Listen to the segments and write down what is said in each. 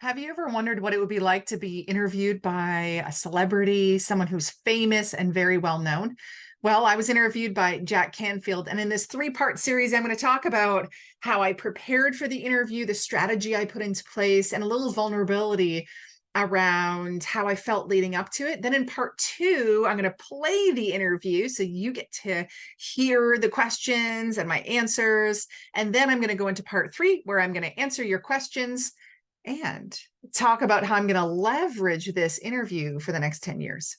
Have you ever wondered what it would be like to be interviewed by a celebrity, someone who's famous and very well known? Well, I was interviewed by Jack Canfield, and in this three-part series, I'm going to talk about how I prepared for the interview, the strategy I put into place, and a little vulnerability around how I felt leading up to it. Then in part two, I'm going to play the interview so you get to hear the questions and my answers. And then I'm going to go into part three, where I'm going to answer your questions and talk about how I'm going to leverage this interview for the next 10 years.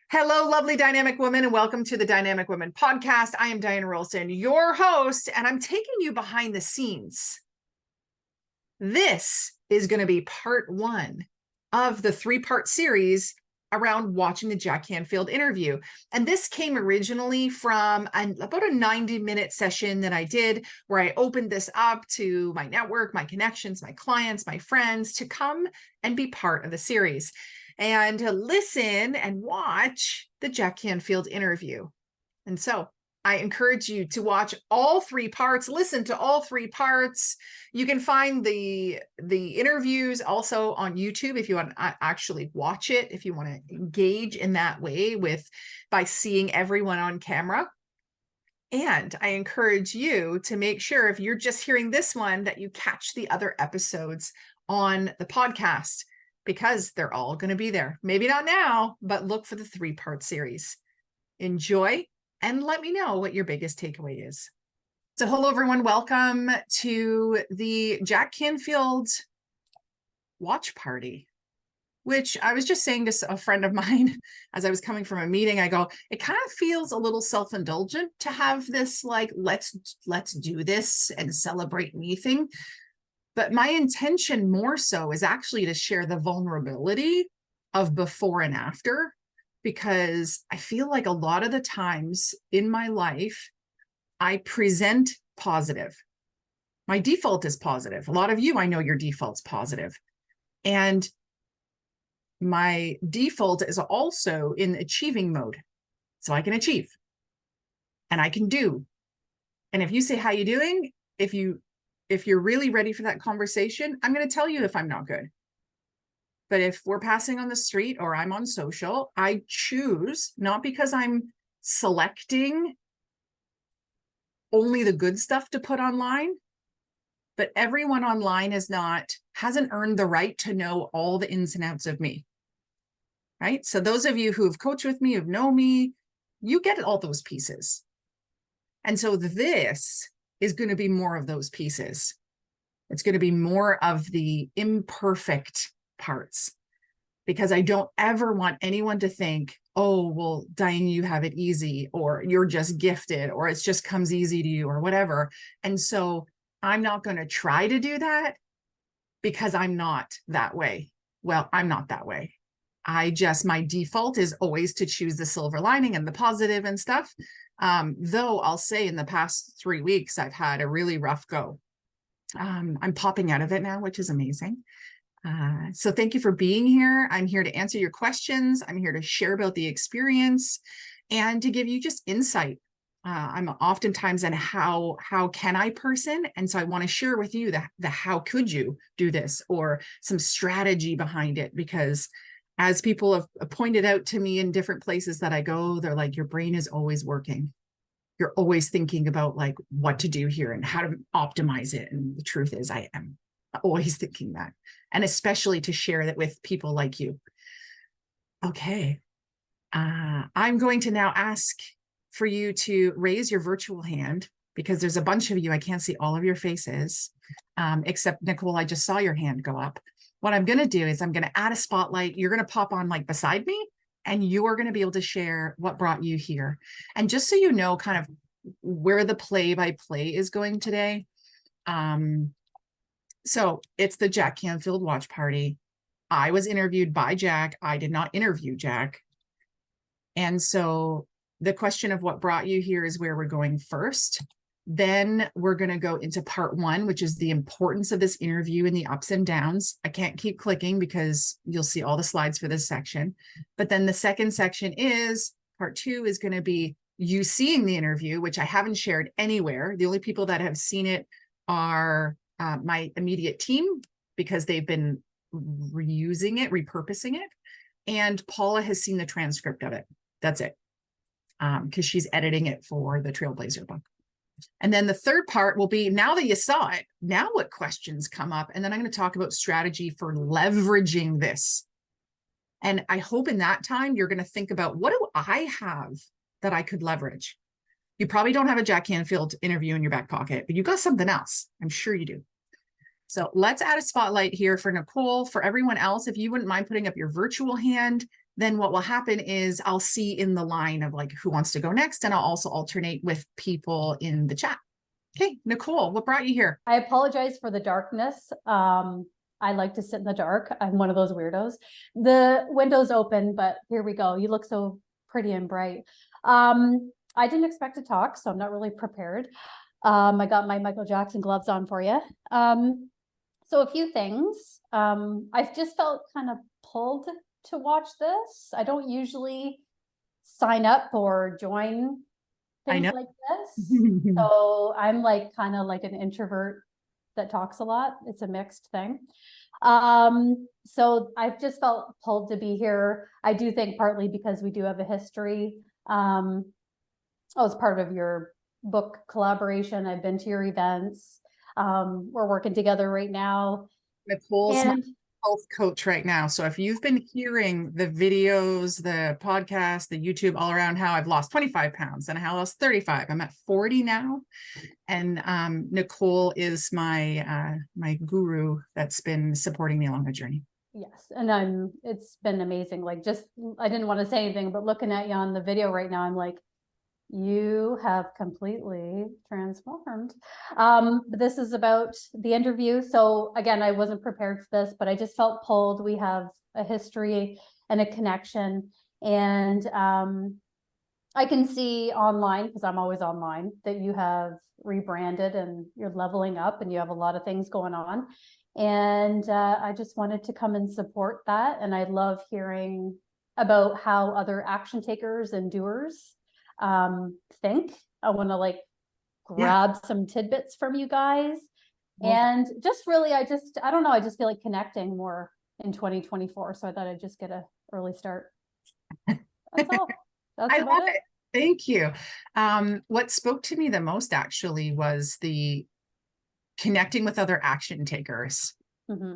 Hello, lovely dynamic women, and welcome to the Dynamic Women podcast. I am Diane Rolston, your host, and I'm taking you behind the scenes. This is going to be part one of the three-part series around watching the Jack Canfield interview. And this came originally from about a 90-minute session that I did where I opened this up to my network, my connections, my clients, my friends to come and be part of the series and to listen and watch the Jack Canfield interview. And so I encourage you to watch all three parts, listen to all three parts. You can find the interviews also on YouTube if you want to actually watch it, if you want to engage in that way by seeing everyone on camera. And I encourage you to make sure if you're just hearing this one that you catch the other episodes on the podcast because they're all going to be there. Maybe not now, but look for the three-part series. Enjoy. And let me know what your biggest takeaway is. So hello, everyone. Welcome to the Jack Canfield watch party, which I was just saying to a friend of mine as I was coming from a meeting. I go, it kind of feels a little self-indulgent to have this like, let's do this and celebrate me thing. But my intention more so is actually to share the vulnerability of before and after, because I feel like a lot of the times in my life, I present positive. My default is positive. A lot of you, I know your default's positive. And my default is also in achieving mode. So I can achieve and I can do. And if you say, how you doing? If you're really ready for that conversation, I'm going to tell you if I'm not good. But if we're passing on the street or I'm on social, I choose, not because I'm selecting only the good stuff to put online, but everyone online hasn't earned the right to know all the ins and outs of me, right? So those of you who have coached with me, who've known me, you get all those pieces. And so this is going to be more of those pieces. It's going to be more of the imperfect parts, because I don't ever want anyone to think, oh, well, Diane, you have it easy, or you're just gifted, or it just comes easy to you, or whatever. And so I'm not going to try to do that because I'm not that way. Well, I'm not that way. My default is always to choose the silver lining and the positive and stuff. Though I'll say in the past 3 weeks, I've had a really rough go. I'm popping out of it now, which is amazing. So thank you for being here. I'm here to answer your questions. I'm here to share about the experience and to give you just insight. I'm oftentimes an how can I person. And so I want to share with you the how could you do this, or some strategy behind it, because as people have pointed out to me in different places that I go, they're like, your brain is always working. You're always thinking about like what to do here and how to optimize it. And the truth is I am always thinking that, and especially to share that with people like you. Okay. I'm going to now ask for you to raise your virtual hand, because there's a bunch of you. I can't see all of your faces, except Nicole, I just saw your hand go up. What I'm going to do is I'm going to add a spotlight. You're going to pop on like beside me, and you're going to be able to share what brought you here. And just so you know kind of where the play-by-play is going today. So it's the Jack Canfield watch party. I was interviewed by Jack. I did not interview Jack. And so the question of what brought you here is where we're going first. Then we're going to go into part one, which is the importance of this interview and the ups and downs. I can't keep clicking because you'll see all the slides for this section. But then the second section is part two is going to be you seeing the interview, which I haven't shared anywhere. The only people that have seen it are my immediate team because they've been reusing it, repurposing it. And Paula has seen the transcript of it. That's it. Because she's editing it for the Trailblazer book. And then the third part will be, now that you saw it, now what questions come up? And then I'm going to talk about strategy for leveraging this. And I hope in that time, you're going to think about, what do I have that I could leverage? You probably don't have a Jack Canfield interview in your back pocket, but you got something else. I'm sure you do. So let's add a spotlight here for Nicole. For everyone else, if you wouldn't mind putting up your virtual hand, then what will happen is I'll see in the line of like who wants to go next, and I'll also alternate with people in the chat. Okay, Nicole, what brought you here? I apologize for the darkness. I like to sit in the dark. I'm one of those weirdos. The window's open, but here we go. You look so pretty and bright. I didn't expect to talk, so I'm not really prepared. I got my Michael Jackson gloves on for you. So a few things. I've just felt kind of pulled to watch this. I don't usually sign up or join things like this. So I'm like kind of like an introvert that talks a lot. It's a mixed thing. So I've just felt pulled to be here. I do think partly because we do have a history. As part of your book collaboration, I've been to your events. We're working together right now. Nicole's my health coach right now. So if you've been hearing the videos, the podcast, the YouTube all around how I've lost 25 pounds and how I lost 35, I'm at 40 now. And Nicole is my my guru that's been supporting me along the journey. Yes. And it's been amazing. Like, just, I didn't want to say anything, but looking at you on the video right now, I'm like, you have completely transformed. But this is about the interview. So again, I wasn't prepared for this, but I just felt pulled. We have a history and a connection. And I can see online, because I'm always online, that you have rebranded and you're leveling up and you have a lot of things going on. And I just wanted to come and support that. And I love hearing about how other action takers and doers think. I want to like grab some tidbits from you guys. And just really, I don't know, I just feel like connecting more in 2024. So I thought I'd just get an early start. That's all. That's I love it. Thank you. What spoke to me the most actually was the connecting with other action takers. Mm-hmm.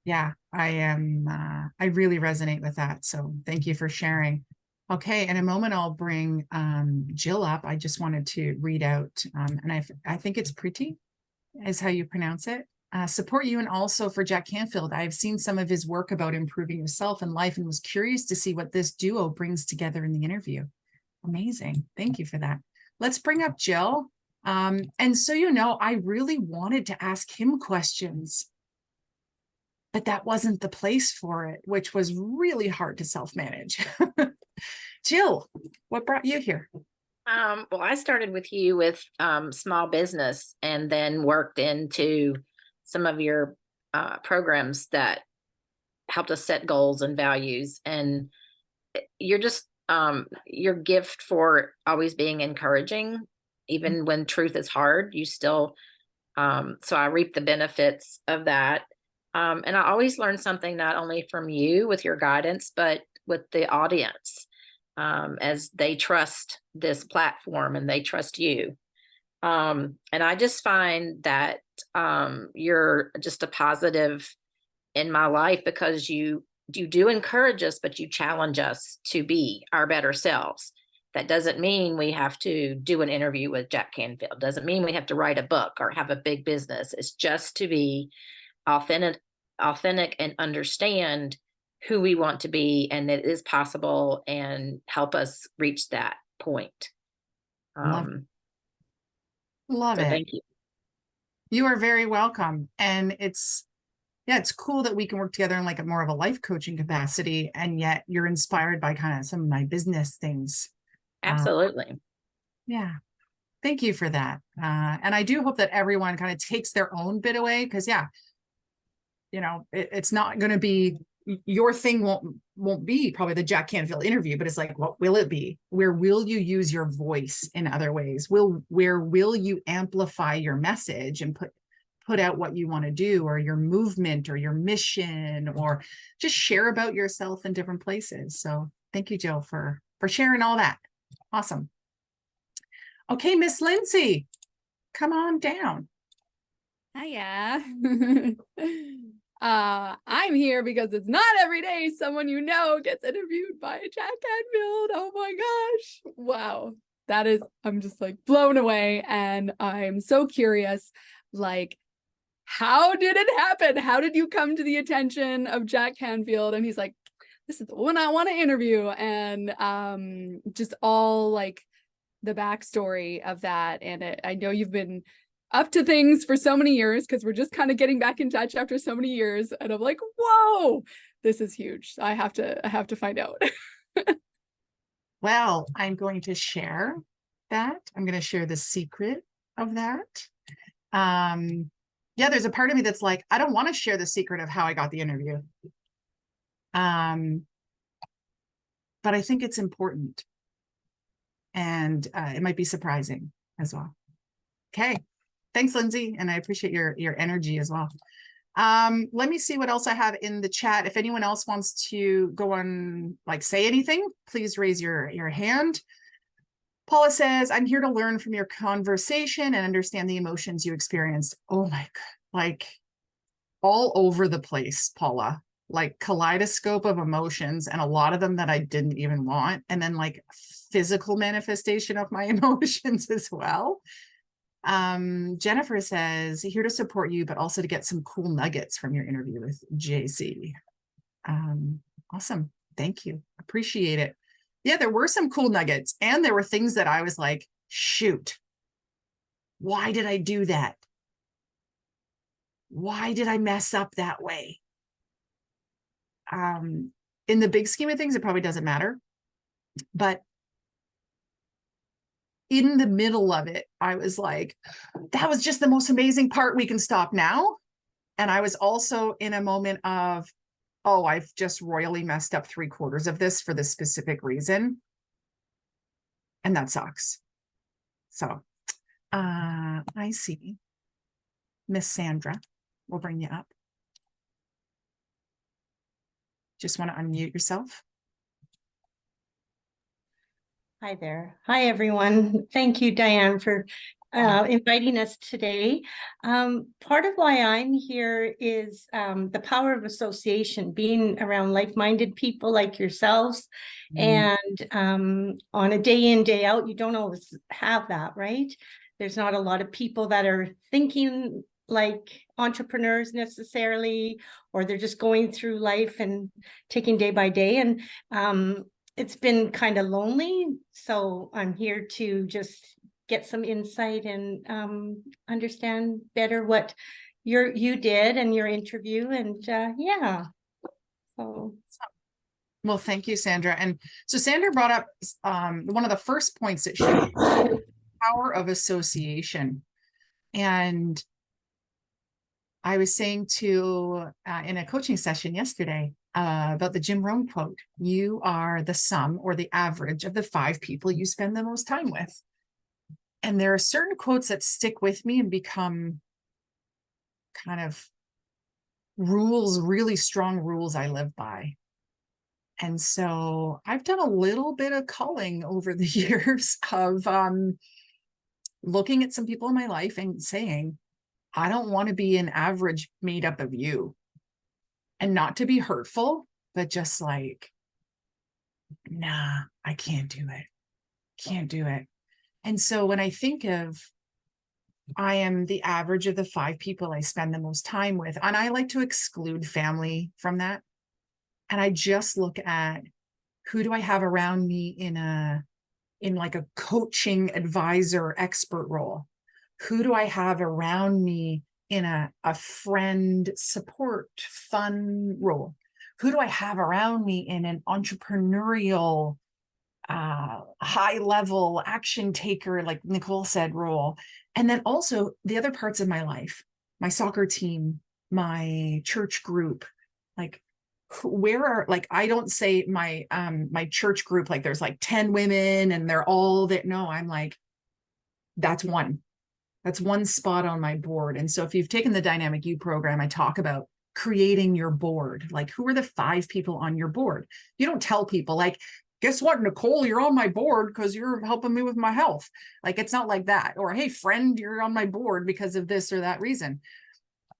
Yeah, I really resonate with that. So thank you for sharing. Okay, in a moment, I'll bring Jill up. I just wanted to read out, and I think it's pretty, is how you pronounce it. Support you, and also for Jack Canfield. I've seen some of his work about improving yourself and life and was curious to see what this duo brings together in the interview. Amazing. Thank you for that. Let's bring up Jill. And so, you know, I really wanted to ask him questions, but that wasn't the place for it, which was really hard to self-manage. Jill, what brought you here? Well, I started with you with small business and then worked into some of your programs that helped us set goals and values. And you're just your gift for always being encouraging, even when truth is hard, you still, so I reap the benefits of that. And I always learn something, not only from you with your guidance, but with the audience, as they trust this platform and they trust you. And I just find that you're just a positive in my life, because you do encourage us, but you challenge us to be our better selves. That doesn't mean we have to do an interview with Jack Canfield. Doesn't mean we have to write a book or have a big business. It's just to be authentic and understand who we want to be, and it is possible, and help us reach that point. Love so it. Thank you. You are very welcome. And it's cool that we can work together in like a more of a life coaching capacity, and yet you're inspired by kind of some of my business things. Absolutely. Yeah. Thank you for that. And I do hope that everyone kind of takes their own bit away, because you know, it's not going to be, your thing won't be probably the Jack Canfield interview, but it's like, what will it be? Where will you use your voice in other ways? Where will you amplify your message and put out what you want to do, or your movement, or your mission, or just share about yourself in different places. So thank you, Jill, for sharing all that. Awesome. Okay, Miss Lindsay, come on down. Hiya. I'm here because it's not every day someone you know gets interviewed by Jack Canfield. Oh my gosh. Wow. I'm just like blown away. And I'm so curious, like, how did it happen? How did you come to the attention of Jack Canfield? And he's like, this is the one I want to interview. And just all like the backstory of that. And I know you've been up to things for so many years, because we're just kind of getting back in touch after so many years. And I'm like, whoa, this is huge. I have to find out. Well, I'm going to share that. I'm going to share the secret of that. Yeah, there's a part of me that's like, I don't want to share the secret of how I got the interview. But I think it's important. And it might be surprising as well. Okay. Thanks, Lindsay. And I appreciate your energy as well. Let me see what else I have in the chat. If anyone else wants to go on, like, say anything, please raise your hand. Paula says, I'm here to learn from your conversation and understand the emotions you experienced. Oh my God, like all over the place, Paula, like kaleidoscope of emotions, and a lot of them that I didn't even want. And then like physical manifestation of my emotions as well. Jennifer says, here to support you, but also to get some cool nuggets from your interview with JC. Awesome. Thank you. Appreciate it. Yeah, there were some cool nuggets, and there were things that I was like, shoot, why did I do that? Why did I mess up that way? In the big scheme of things, it probably doesn't matter. But in the middle of it, I was like, that was just the most amazing part. We can stop now. And I was also in a moment of, oh, I've just royally messed up 3/4 of this for this specific reason. And that sucks. So I see Miss Sandra. We'll bring you up. Just want to unmute yourself. Hi there. Hi, everyone. Thank you, Diane, for inviting us today. Part of why I'm here is the power of association, being around like-minded people like yourselves. And on a day in, day out, you don't always have that, right? There's not a lot of people that are thinking like entrepreneurs necessarily, or they're just going through life and taking day by day. And it's been kind of lonely. So I'm here to just get some insight and understand better what you did and your interview. And yeah. So. Well, thank you, Sandra. And so Sandra brought up one of the first points that she made, the power of association. And I was saying to in a coaching session yesterday about the Jim Rohn quote, you are the sum or the average of the 5 people you spend the most time with. And there are certain quotes that stick with me and become kind of rules, really strong rules I live by. And so I've done a little bit of culling over the years of looking at some people in my life and saying, I don't want to be an average made up of you. And not to be hurtful, but just like, nah, I can't do it. Can't do it. And so when I think of, I am the average of the 5 people I spend the most time with, and I like to exclude family from that. And I just look at who do I have around me in like a coaching advisor expert role? Who do I have around me in a friend support fun role? Who do I have around me in an entrepreneurial high level action taker, like Nicole said, role? And then also the other parts of my life, my soccer team, my church group, like where are, like, I don't say my my church group, like there's like 10 women and they're all that. No, I'm like, that's one That's one spot on my board. And so if you've taken the Dynamic You program, I talk about creating your board. Like, who are the 5 people on your board? You don't tell people like, guess what, Nicole, you're on my board because you're helping me with my health. Like, it's not like that. Or, hey, friend, you're on my board because of this or that reason.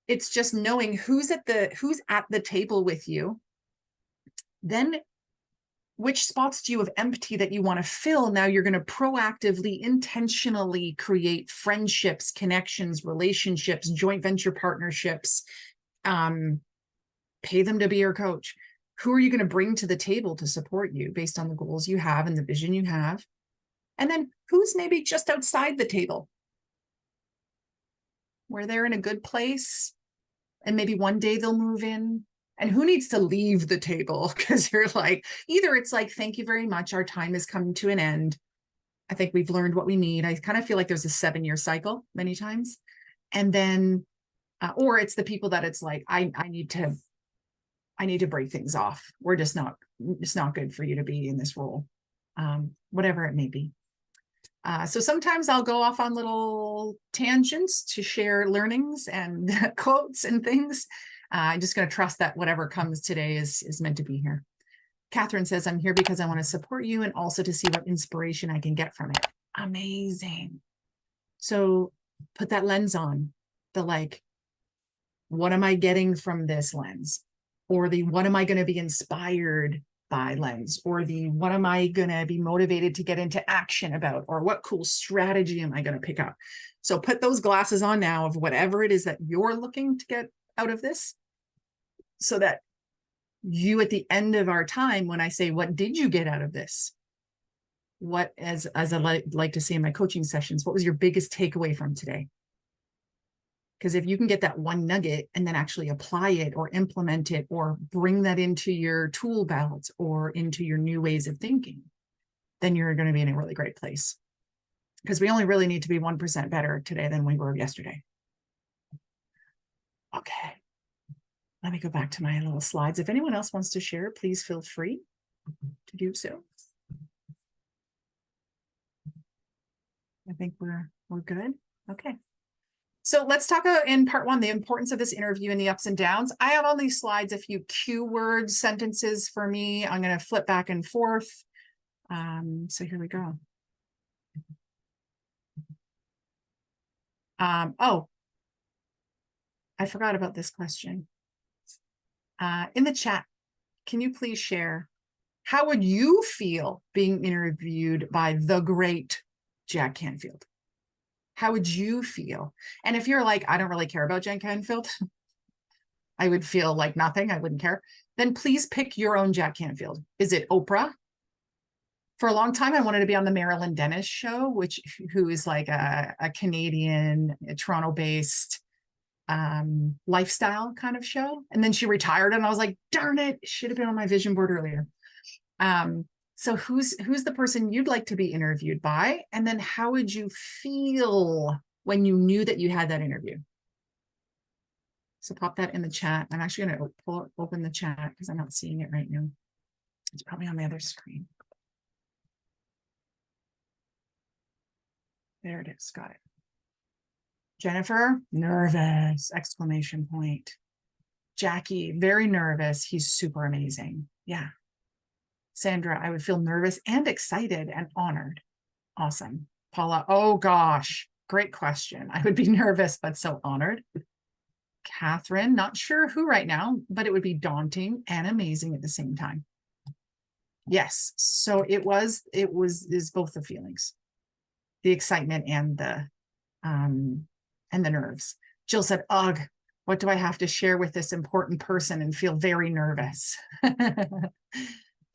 It's just knowing who's at the table with you. Then which spots do you have empty that you want to fill? Now you're going to proactively, intentionally create friendships, connections, relationships, joint venture partnerships, pay them to be your coach. Who are you going to bring to the table to support you based on the goals you have and the vision you have? And then who's maybe just outside the table, where they're in a good place and maybe one day they'll move in? And who needs to leave the table? Because you're like, either it's like, thank you very much, our time is coming to an end. I think we've learned what we need. I kind of feel like there's a 7-year cycle many times. And then, or it's the people that it's like, I need to break things off. It's not good for you to be in this role, whatever it may be. So sometimes I'll go off on little tangents to share learnings and quotes and things. I'm just going to trust that whatever comes today is meant to be here. Catherine says, I'm here because I want to support you and also to see what inspiration I can get from it. Amazing. So put that lens on, the like, what am I getting from this lens? Or the what am I going to be inspired by lens? Or the what am I going to be motivated to get into action about? Or what cool strategy am I going to pick up? So put those glasses on now of whatever it is that you're looking to get out of this, so that you, at the end of our time, when I say, what did you get out of this? What, as I like to say in my coaching sessions, what was your biggest takeaway from today? Because if you can get that one nugget and then actually apply it or implement it or bring that into your tool belt or into your new ways of thinking, then you're going to be in a really great place. Because we only really need to be 1% better today than we were yesterday. Okay, let me go back to my little slides. If anyone else wants to share, please feel free to do so. I think we're good. Okay. So let's talk about in part 1, the importance of this interview and the ups and downs. I have on these slides a few cue words, sentences for me. I'm going to flip back and forth. So here we go. Oh, I forgot about this question. In the chat, can you please share, how would you feel being interviewed by the great Jack Canfield? How would you feel? And if you're like, I don't really care about Jack Canfield, I would feel like nothing, I wouldn't care, then please pick your own Jack Canfield. Is it Oprah? For a long time, I wanted to be on the Marilyn Dennis show, who is like a Canadian, Toronto-based lifestyle kind of show. And then she retired and I was like, darn it, should have been on my vision board earlier. So who's the person you'd like to be interviewed by? And then how would you feel when you knew that you had that interview? So pop that in the chat. I'm actually going to open the chat because I'm not seeing it right now. It's probably on the other screen. There it is. Got it. Jennifer, nervous, exclamation point. Jackie, very nervous. He's super amazing. Yeah. Sandra, I would feel nervous and excited and honored. Awesome. Paula, oh gosh, great question. I would be nervous, but so honored. Catherine, not sure who right now, but it would be daunting and amazing at the same time. Yes. So is both the feelings, the excitement and the nerves. Jill said, ugh, what do I have to share with this important person and feel very nervous?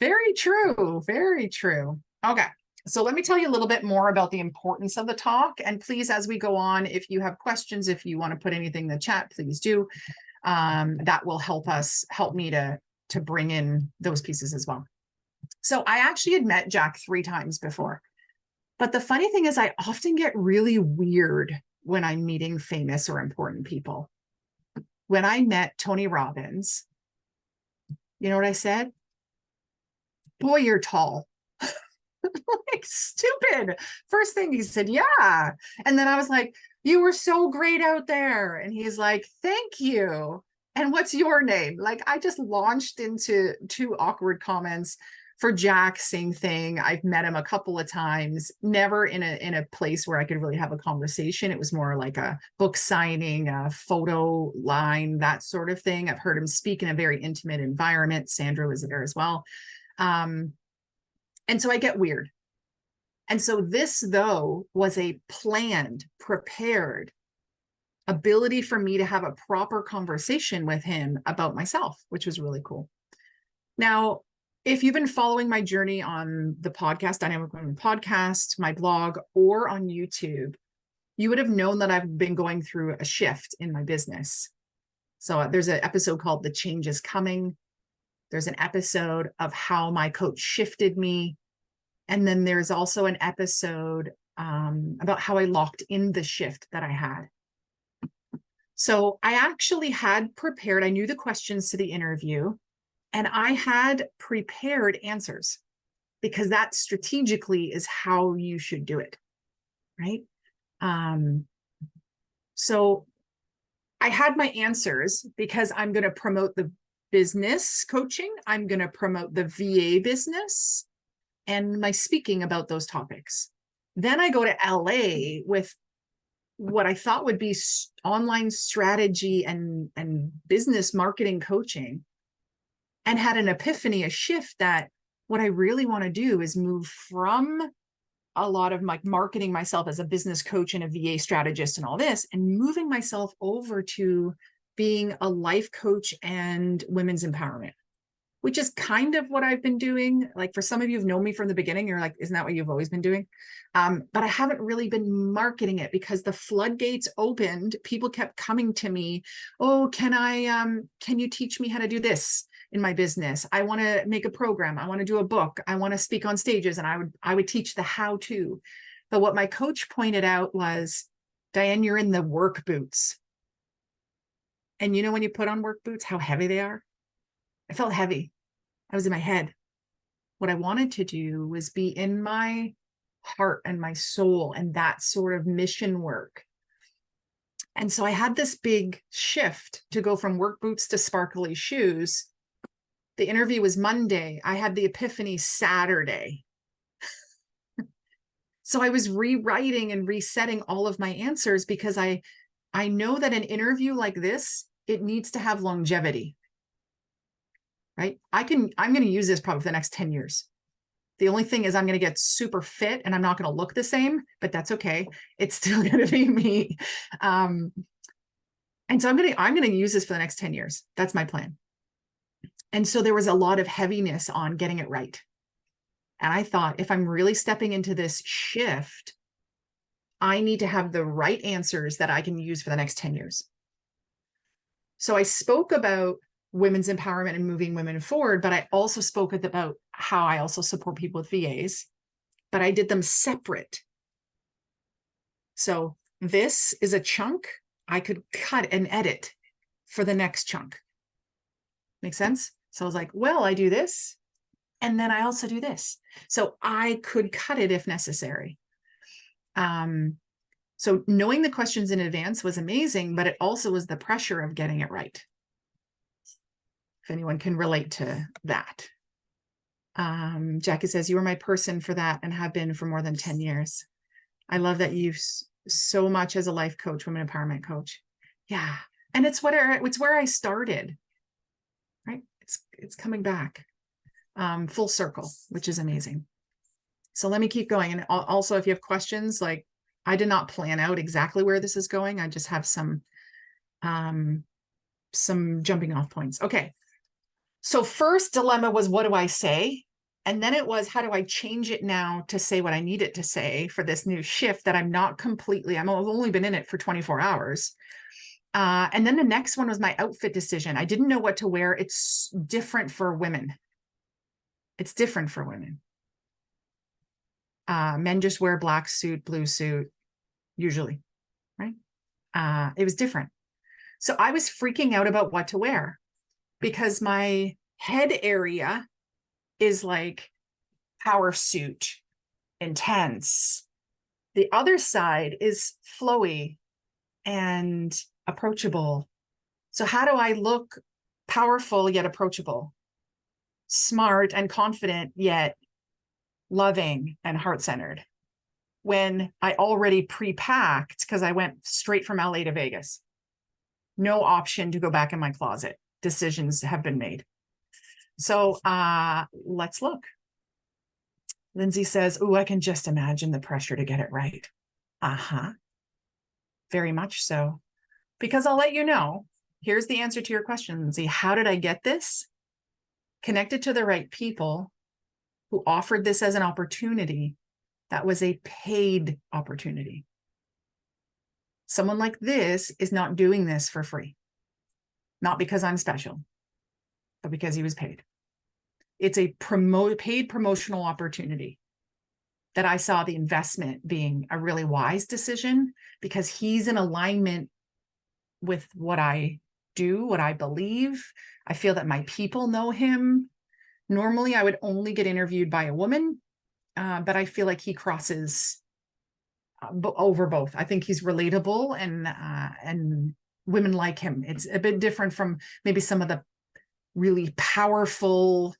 Very true. Very true. Okay. So let me tell you a little bit more about the importance of the talk. And please, as we go on, if you have questions, if you want to put anything in the chat, please do. That will help me to bring in those pieces as well. So I actually had met Jack 3 times before. But the funny thing is I often get really weird when I'm meeting famous or important people. When I met Tony Robbins, you know what I said? Boy, you're tall. Like, stupid. First thing he said, yeah. And then I was like, you were so great out there. And he's like, thank you. And what's your name? Like, I just launched into 2 awkward comments. For Jack, same thing. I've met him a couple of times, never in a place where I could really have a conversation. It was more like a book signing, a photo line, that sort of thing. I've heard him speak in a very intimate environment. Sandra was there as well. And so I get weird. And so this, though, was a planned, prepared ability for me to have a proper conversation with him about myself, which was really cool. Now, if you've been following my journey on the podcast, Dynamic Women Podcast, my blog, or on YouTube, you would have known that I've been going through a shift in my business. So there's an episode called The Change is Coming. There's an episode of how my coach shifted me. And then there's also an episode about how I locked in the shift that I had. So I actually had prepared, I knew the questions to the interview, and I had prepared answers, because that strategically is how you should do it, right? So I had my answers because I'm going to promote the business coaching. I'm going to promote the VA business and my speaking about those topics. Then I go to LA with what I thought would be online strategy and business marketing coaching, and had an epiphany, a shift that what I really want to do is move from a lot of like marketing myself as a business coach and a VA strategist and all this, and moving myself over to being a life coach and women's empowerment, which is kind of what I've been doing. Like, for some of you who've known me from the beginning, you're like, isn't that what you've always been doing? But I haven't really been marketing it because the floodgates opened. People kept coming to me. Oh, can you teach me how to do this in my business? I want to make a program. I want to do a book. I want to speak on stages. And I would teach the how to. But what my coach pointed out was, Diane, you're in the work boots. And you know, when you put on work boots, how heavy they are? I felt heavy. I was in my head. What I wanted to do was be in my heart and my soul and that sort of mission work. And so I had this big shift to go from work boots to sparkly shoes. The interview was Monday. I had the epiphany Saturday. So I was rewriting and resetting all of my answers, because I know that an interview like this, it needs to have longevity. Right? I'm going to use this probably for the next 10 years. The only thing is I'm going to get super fit and I'm not going to look the same, but that's okay. It's still going to be me. And so I'm going to use this for the next 10 years. That's my plan. And so there was a lot of heaviness on getting it right. And I thought, if I'm really stepping into this shift, I need to have the right answers that I can use for the next 10 years. So I spoke about women's empowerment and moving women forward, but I also spoke about how I also support people with VAs, but I did them separate. So this is a chunk I could cut and edit for the next chunk. Make sense? So I was like, well, I do this, and then I also do this. So I could cut it if necessary. So knowing the questions in advance was amazing, but it also was the pressure of getting it right. If anyone can relate to that. Jackie says, you were my person for that and have been for more than 10 years. I love that you so much as a life coach, women empowerment coach. Yeah. And it's where I started, right? It's coming back full circle, which is amazing. So let me keep going. And also, if you have questions, like, I did not plan out exactly where this is going. I just have some jumping off points. Okay. So first dilemma was, what do I say? And then it was, how do I change it now to say what I need it to say for this new shift that I've only been in it for 24 hours. And then the next one was my outfit decision. I didn't know what to wear. It's different for women. It's different for women. Men just wear black suit, blue suit, usually, right? It was different. So I was freaking out about what to wear, because my head area is like power suit, intense. The other side is flowy, and approachable. So how do I look powerful yet approachable, smart and confident yet loving and heart-centered, when I already pre-packed because I went straight from LA to Vegas? No option to go back in my closet. Decisions have been made. So let's look. Lindsay says, "Oh, I can just imagine the pressure to get it right." Very much so. Because I'll let you know, here's the answer to your question, Lindsay. How did I get this? Connected to the right people who offered this as an opportunity that was a paid opportunity. Someone like this is not doing this for free. Not because I'm special, but because he was paid. It's a paid promotional opportunity that I saw the investment being a really wise decision, because he's in alignment with what I do, what I believe. I feel that my people know him. Normally, I would only get interviewed by a woman, but I feel like he crosses over both. I think he's relatable, and women like him. It's a bit different from maybe some of the really powerful,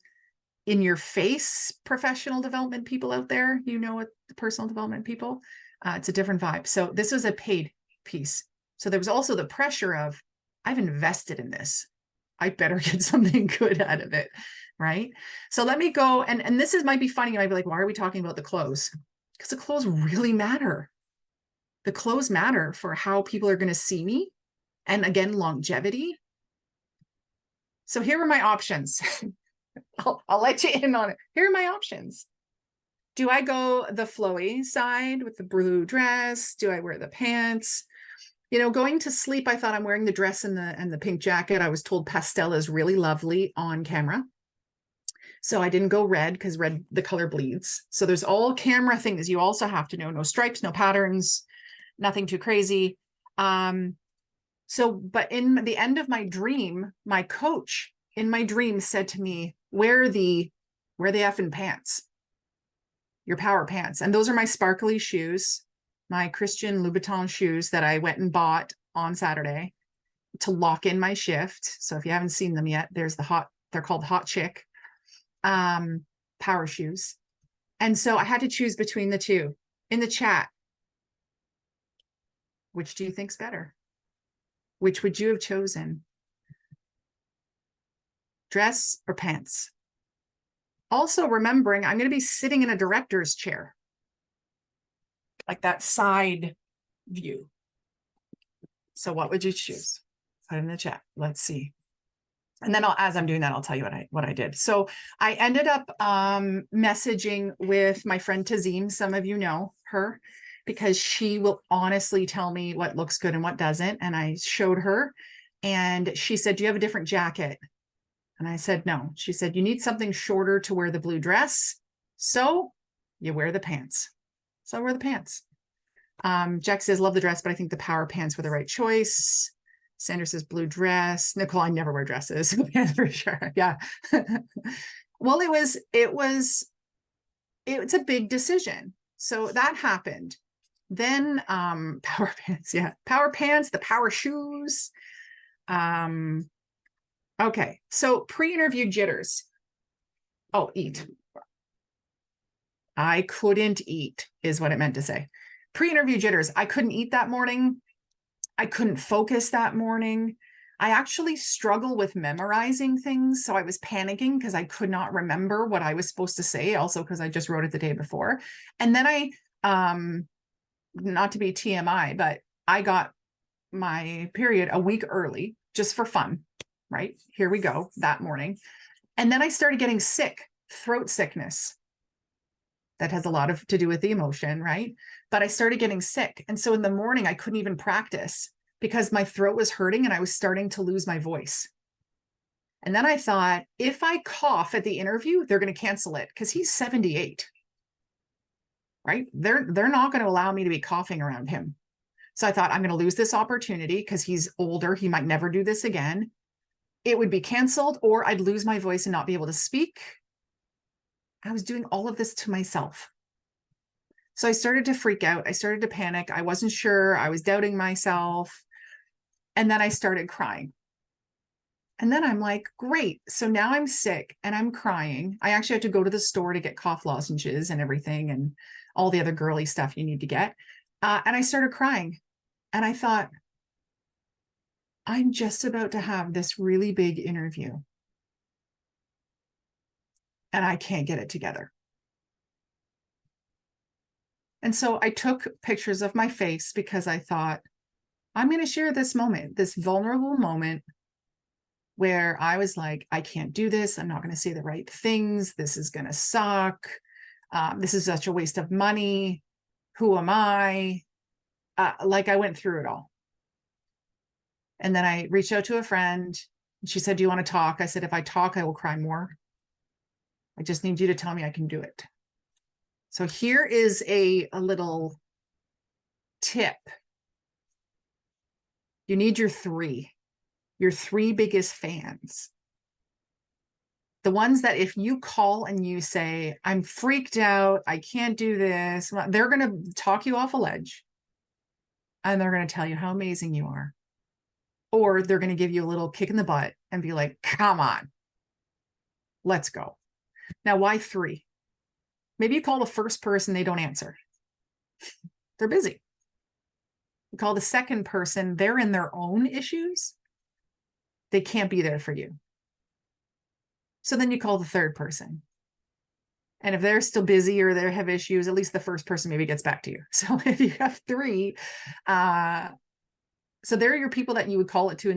in your face professional development people out there, what the personal development people, it's a different vibe. So this was a paid piece. So there was also the pressure of, I've invested in this. I better get something good out of it. Right. So let me go. And this might be funny. You might be like, why are we talking about the clothes? Because the clothes really matter. The clothes matter for how people are going to see me. And again, longevity. So here are my options. I'll let you in on it. Here are my options. Do I go the flowy side with the blue dress? Do I wear the pants? Going to sleep, I thought I'm wearing the dress and the pink jacket. I was told pastel is really lovely on camera. So I didn't go red, because red, the color bleeds. So there's all camera things you also have to know. No stripes, no patterns, nothing too crazy. But in the end of my dream, my coach in my dream said to me, wear the effing pants, your power pants. And those are my sparkly shoes, my Christian Louboutin shoes that I went and bought on Saturday to lock in my shift. So if you haven't seen them yet, they're called Hot Chick power shoes. And so I had to choose between the two. In the chat, which do you think's better? Which would you have chosen? Dress or pants? Also remembering, I'm going to be sitting in a director's chair, like that side view. So what would you choose? Put it in the chat. Let's see. And then as I'm doing that, I'll tell you what I did. So I ended up messaging with my friend Tazim. Some of you know her, because she will honestly tell me what looks good and what doesn't. And I showed her, and she said, "Do you have a different jacket?" And I said, "No." She said, "You need something shorter to wear the blue dress. So you wear the pants." So I wear the pants. Jack says, "Love the dress, but I think the power pants were the right choice." Sandra says, "Blue dress." Nicole, I never wear dresses. For sure. Yeah. Well, it's a big decision. So that happened. Then power pants. Yeah. Power pants, the power shoes. Okay, so pre-interview jitters. Oh, eat. I couldn't eat is what it meant to say. Pre-interview jitters. I couldn't eat that morning. I couldn't focus that morning. I actually struggle with memorizing things. So I was panicking because I could not remember what I was supposed to say. Also, because I just wrote it the day before. And then not to be TMI, but I got my period a week early just for fun. Right? Here we go, that morning. And then I started getting sick, throat sickness. That has a lot to do with the emotion, right? But I started getting sick. And so in the morning, I couldn't even practice because my throat was hurting and I was starting to lose my voice. And then I thought, if I cough at the interview, they're going to cancel it, because he's 78, right? They're not going to allow me to be coughing around him. So I thought, I'm going to lose this opportunity because he's older. He might never do this again. It would be canceled, or I'd lose my voice and not be able to speak. I was doing all of this to myself. So I started to freak out. I started to panic. I wasn't sure. I was doubting myself. And then I started crying. And then I'm like, great. So now I'm sick and I'm crying. I actually had to go to the store to get cough lozenges and everything and all the other girly stuff you need to get. And I started crying. And I thought, I'm just about to have this really big interview. And I can't get it together. And so I took pictures of my face because I thought, I'm going to share this moment, this vulnerable moment where I was like, I can't do this. I'm not going to say the right things. This is going to suck. This is such a waste of money. Who am I? Like I went through it all. And then I reached out to a friend. She said, do you want to talk? I said, if I talk, I will cry more. I just need you to tell me I can do it. So here is a little tip. You need your three biggest fans. The ones that if you call and you say, I'm freaked out, I can't do this, they're going to talk you off a ledge. And they're going to tell you how amazing you are. Or they're going to give you a little kick in the butt and be like, come on, let's go. Now, why three? Maybe you call the first person, they don't answer. They're busy. You call the second person, they're in their own issues. They can't be there for you. So then you call the third person. And if they're still busy or they have issues, at least the first person maybe gets back to you. So if you have three, so they're your people that you would call at 2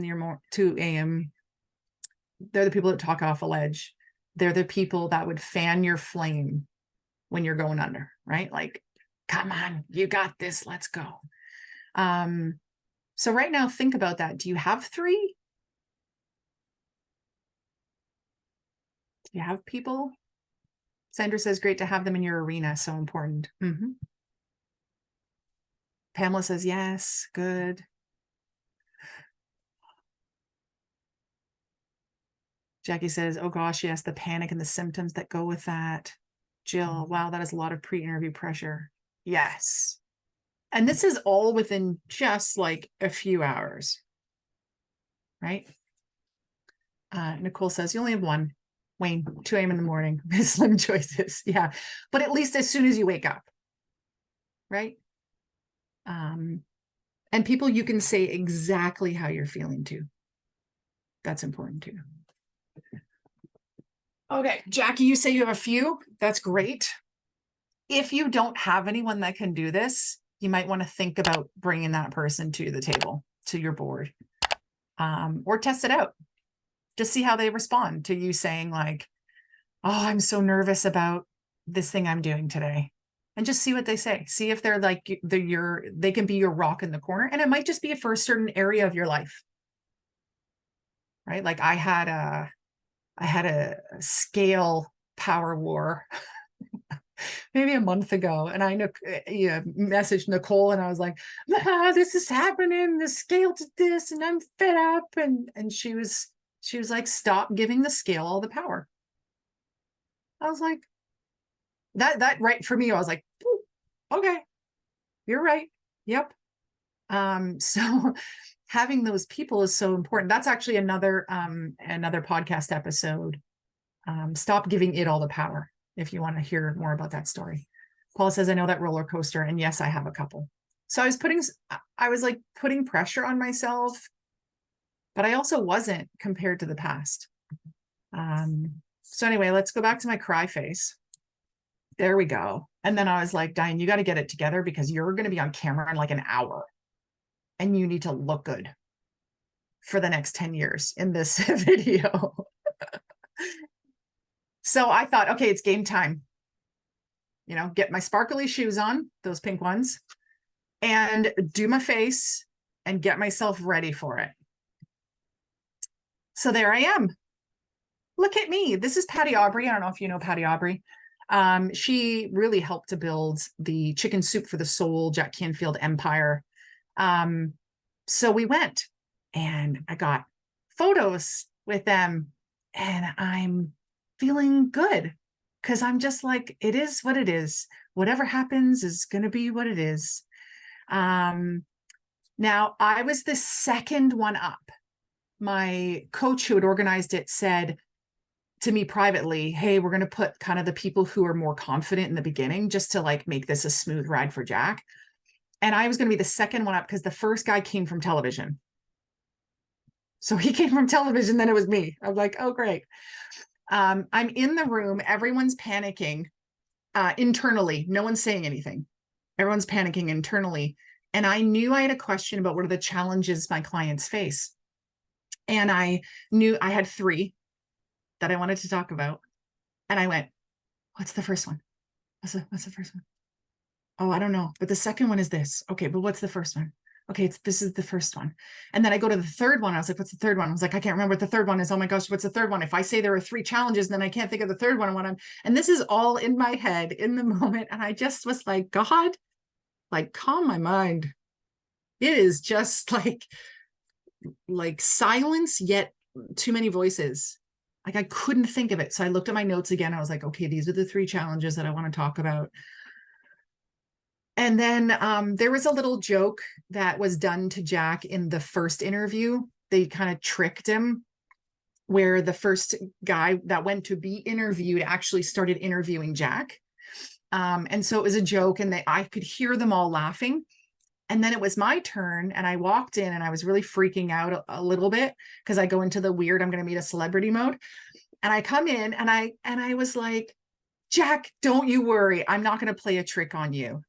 a.m. They're the people that talk off a ledge. They're the people that would fan your flame when you're going under, right? Like, come on, you got this, let's go. So right now, think about that. Do you have three? Do you have people? Sandra says, great to have them in your arena. So important. Mm-hmm. Pamela says, yes, good. Jackie says, oh gosh, yes, the panic and the symptoms that go with that. Jill, wow, that is a lot of pre-interview pressure. Yes. And this is all within just like a few hours, right? Nicole says, you only have one. Wayne, 2 a.m. in the morning, slim choices. Yeah. But at least as soon as you wake up, right? And people you can say exactly how you're feeling to. That's important too. Okay, Jackie, you say you have a few. That's great. If you don't have anyone that can do this, you might want to think about bringing that person to the table, to your board, or test it out. Just see how they respond to you saying like, oh, I'm so nervous about this thing I'm doing today. And just see what they say. See if they're like, they can be your rock in the corner. And it might just be for a certain area of your life. Right? Like I had a scale power war maybe a month ago. And I messaged Nicole and I was like, this is happening. The scale did this and I'm fed up. And she was like, stop giving the scale all the power. I was like, that right for me. I was like, okay, you're right. Yep. So having those people is so important. That's actually another podcast episode. Stop giving it all the power. If you want to hear more about that story. Paula says, I know that roller coaster. And yes, I have a couple. So I was like putting pressure on myself, but I also wasn't compared to the past. So anyway, let's go back to my cry face. There we go. And then I was like, Diane, you got to get it together because you're going to be on camera in like an hour and you need to look good for the next 10 years in this video. So I thought, okay, it's game time. Get my sparkly shoes on, those pink ones, and do my face and get myself ready for it. So there I am. Look at me. This is Patty Aubrey. I don't know if you know Patty Aubrey. She really helped to build the Chicken Soup for the Soul Jack Canfield empire. So we went and I got photos with them and I'm feeling good. because I'm just like, it is what it is. Whatever happens is going to be what it is. Now, I was the second one up. My coach who had organized it said to me privately, hey, we're going to put kind of the people who are more confident in the beginning just to like make this a smooth ride for Jack. And I was going to be the second one up because the first guy came from television. So he came from television, then it was me. I'm like, oh, great. I'm in the room. Everyone's panicking internally. No one's saying anything. Everyone's panicking internally. And I knew I had a question about what are the challenges my clients face. And I knew I had 3 that I wanted to talk about. And I went, what's the first one? What's the first one? Oh, I don't know. But the second one is this. Okay, but what's the first one? Okay, this is the first one. And then I go to the third one. I was like, what's the third one? I was like, I can't remember what the third one is. Oh my gosh, what's the third one? If I say there are 3 challenges, then I can't think of the third one. And this is all in my head in the moment. And I just was like, God, like calm my mind. It is just like silence, yet too many voices. Like I couldn't think of it. So I looked at my notes again. I was like, okay, these are the 3 challenges that I want to talk about. And then there was a little joke that was done to Jack in the first interview. They kind of tricked him where the first guy that went to be interviewed actually started interviewing Jack. And so it was a joke and I could hear them all laughing. And then it was my turn and I walked in and I was really freaking out a little bit because I go into the weird, I'm going to meet a celebrity mode. And I come in and I was like, Jack, don't you worry. I'm not going to play a trick on you.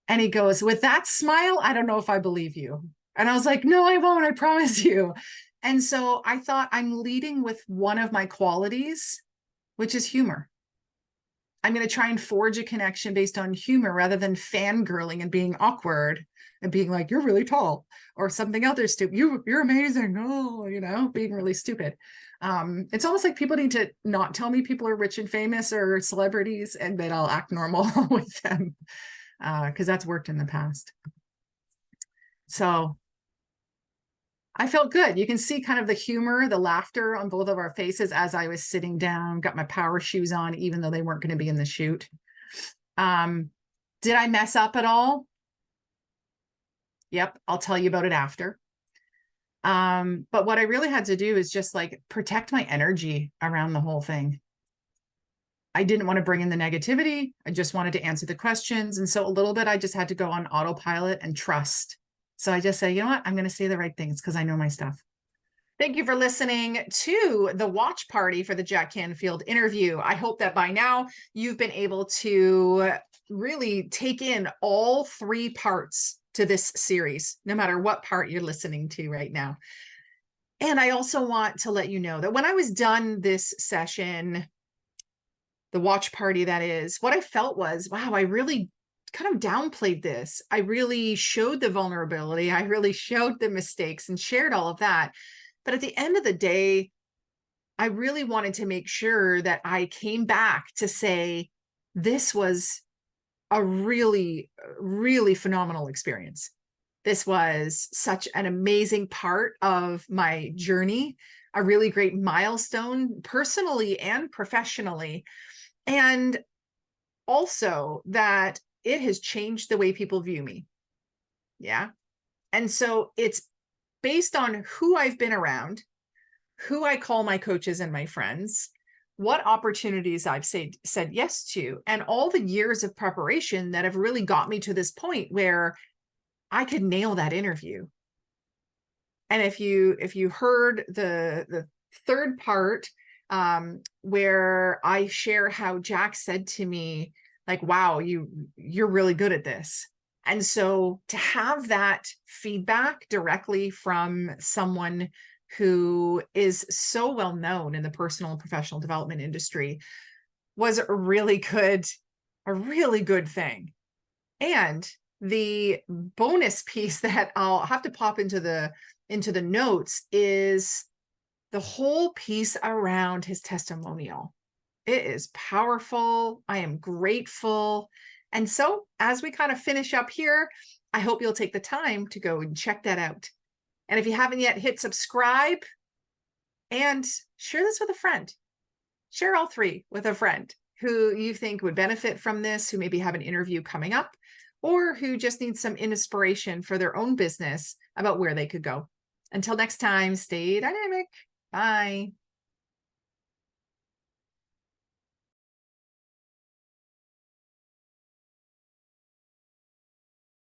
And he goes, with that smile, I don't know if I believe you. And I was like, no, I won't. I promise you. And so I thought I'm leading with one of my qualities, which is humor. I'm going to try and forge a connection based on humor rather than fangirling and being awkward and being like, you're really tall or something else. They're stupid. You're amazing. Oh, being really stupid. It's almost like people need to not tell me people are rich and famous or celebrities and then I'll act normal with them. Because that's worked in the past. So I felt good. You can see kind of the humor, the laughter on both of our faces as I was sitting down, got my power shoes on, even though they weren't going to be in the shoot. Did I mess up at all? Yep, I'll tell you about it after. But what I really had to do is just like protect my energy around the whole thing. I didn't want to bring in the negativity. I just wanted to answer the questions. And so a little bit, I just had to go on autopilot and trust. So I just say, you know what? I'm going to say the right things because I know my stuff. Thank you for listening to the watch party for the Jack Canfield interview. I hope that by now you've been able to really take in all 3 parts to this series, no matter what part you're listening to right now. And I also want to let you know that when I was done this session, the watch party that is, what I felt was, wow, I really kind of downplayed this. I really showed the vulnerability. I really showed the mistakes and shared all of that. But at the end of the day, I really wanted to make sure that I came back to say, this was a really, really phenomenal experience. This was such an amazing part of my journey, a really great milestone, personally and professionally. And also that it has changed the way people view me. Yeah. And so it's based on who I've been around, who I call my coaches and my friends, what opportunities I've said yes to, and all the years of preparation that have really got me to this point where I could nail that interview. And if you heard the third part, where I share how Jack said to me, like, wow, you're really good at this. And so to have that feedback directly from someone who is so well known in the personal and professional development industry was a really good thing. And the bonus piece that I'll have to pop into the notes is the whole piece around his testimonial. It is powerful. I am grateful. And so as we kind of finish up here, I hope you'll take the time to go and check that out. And if you haven't yet, hit subscribe and share this with a friend. Share all three with a friend who you think would benefit from this, who maybe have an interview coming up, or who just needs some inspiration for their own business about where they could go. Until next time, stay dynamic. Bye.